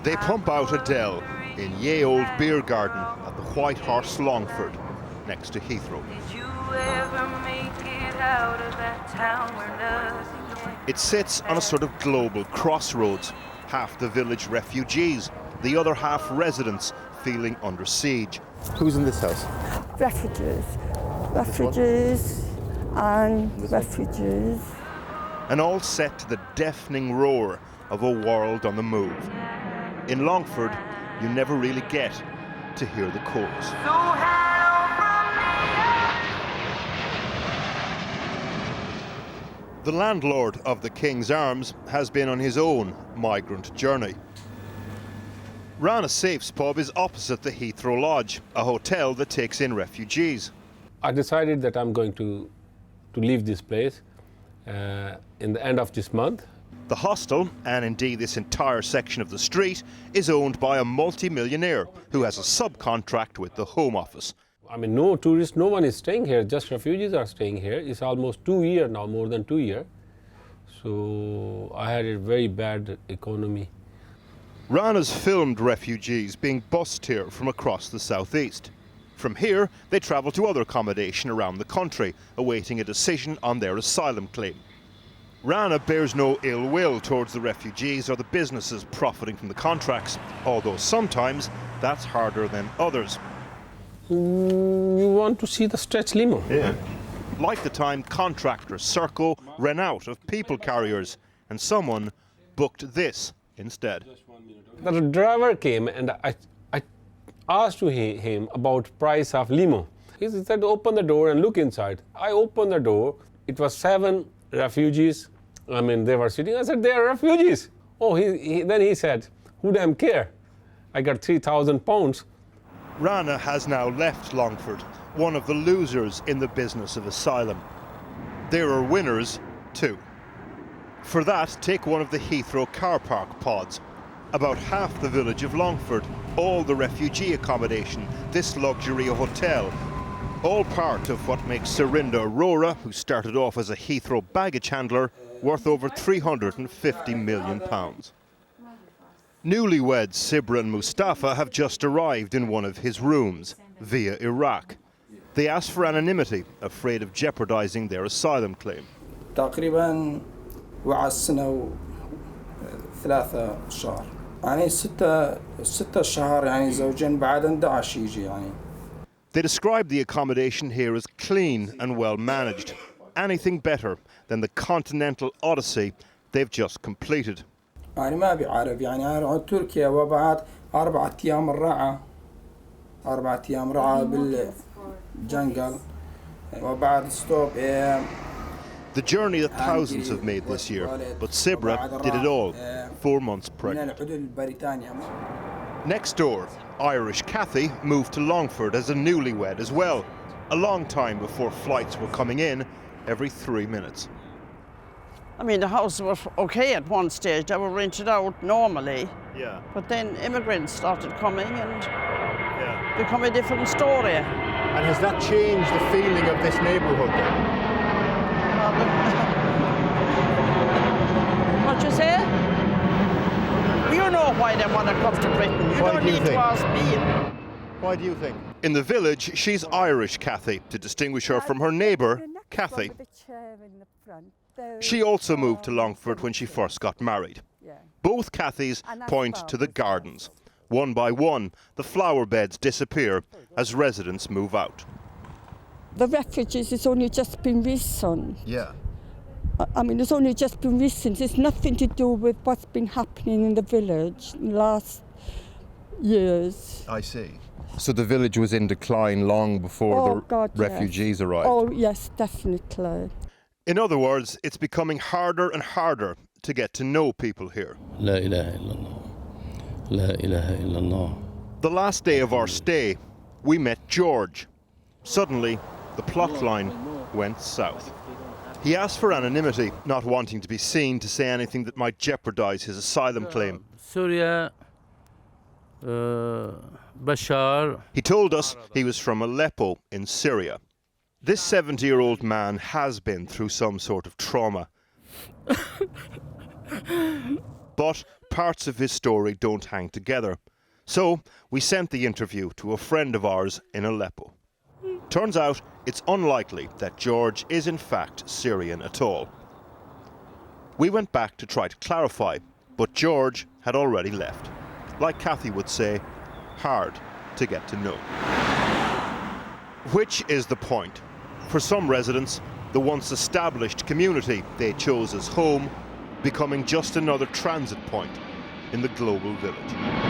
They pump out Adele in ye old beer garden at the White Horse, Longford, next to Heathrow. It sits on a sort of global crossroads, half the village refugees, the other half residents feeling under siege. Who's in this house? Refugees and refugees. And all set to the deafening roar of a world on the move. In Longford, you never really get to hear the chorus. The landlord of the King's Arms has been on his own migrant journey. Rana Safe's pub is opposite the Heathrow Lodge, a hotel that takes in refugees. I decided that I'm going to leave this place in the end of this month. The hostel, and indeed this entire section of the street, is owned by a multi-millionaire who has a subcontract with the Home Office. I mean, no tourists, no one is staying here, just refugees are staying here. It's almost 2 years now, more than 2 years. So I had a very bad economy. Rana's filmed refugees being bussed here from across the southeast. From here, they travel to other accommodation around the country, awaiting a decision on their asylum claim. Rana bears no ill will towards the refugees or the businesses profiting from the contracts, although sometimes that's harder than others. You want to see the stretch limo? Yeah. Like the time contractor Serco ran out of people carriers and someone booked this instead. The driver came and I asked him about price of limo. He said, open the door and look inside. I opened the door. It was 7 refugees. I mean, they were sitting. I said, they are refugees. Oh, then he said, who damn care? I got £3,000. Rana has now left Longford, one of the losers in the business of asylum. There are winners too. For that, take one of the Heathrow car park pods. About half the village of Longford, all the refugee accommodation, this luxury hotel, all part of what makes Serinda Arora, who started off as a Heathrow baggage handler, worth over £350 million. Newlyweds Sibra and Mustafa have just arrived in one of his rooms, via Iraq. They ask for anonymity, afraid of jeopardising their asylum claim. تقريبا وعسنا 3 شهر يعني 6 شهر يعني زوجين بعد 11 يجي يعني. They describe the accommodation here as clean and well managed, anything better than the continental odyssey they've just completed. يعني ما بيعرف يعني أنا تركيا وبعد 4 أيام الرعا 4 أيام رعا بالجنجل وبعد ستوب. The journey that thousands have made this year, but Sibra did it all, 4 months pregnant. Next door, Irish Kathy moved to Longford as a newlywed as well, a long time before flights were coming in every 3 minutes. I mean, the house was okay at one stage. They were rented out normally. Yeah. But then immigrants started coming and become a different story. And has that changed the feeling of this neighbourhood then? What you say? You know why they want to come to Britain. You don't need to ask me. Why do you think? In the village, she's Irish Kathy, to distinguish her from her neighbour, Kathy. She also moved to Longford when she first got married. Both Kathys point to the gardens. One by one, the flower beds disappear as residents move out. The refugees has only just been recent. Yeah. I mean, it's only just been recent. It's nothing to do with what's been happening in the village in the last years. I see. So the village was in decline long before refugees arrived? Oh, yes, definitely. In other words, it's becoming harder and harder to get to know people here. La ilaha illallah. La ilaha illallah. The last day of our stay, we met George. Suddenly, the plot line went south. He asked for anonymity, not wanting to be seen to say anything that might jeopardise his asylum claim. Syria, Bashar. He told us he was from Aleppo in Syria. This 70-year-old man has been through some sort of trauma. But parts of his story don't hang together. So we sent the interview to a friend of ours in Aleppo. Turns out it's unlikely that George is in fact Syrian at all. We went back to try to clarify, but George had already left. Like Kathy would say, hard to get to know. Which is the point. For some residents, the once established community they chose as home becoming just another transit point in the global village.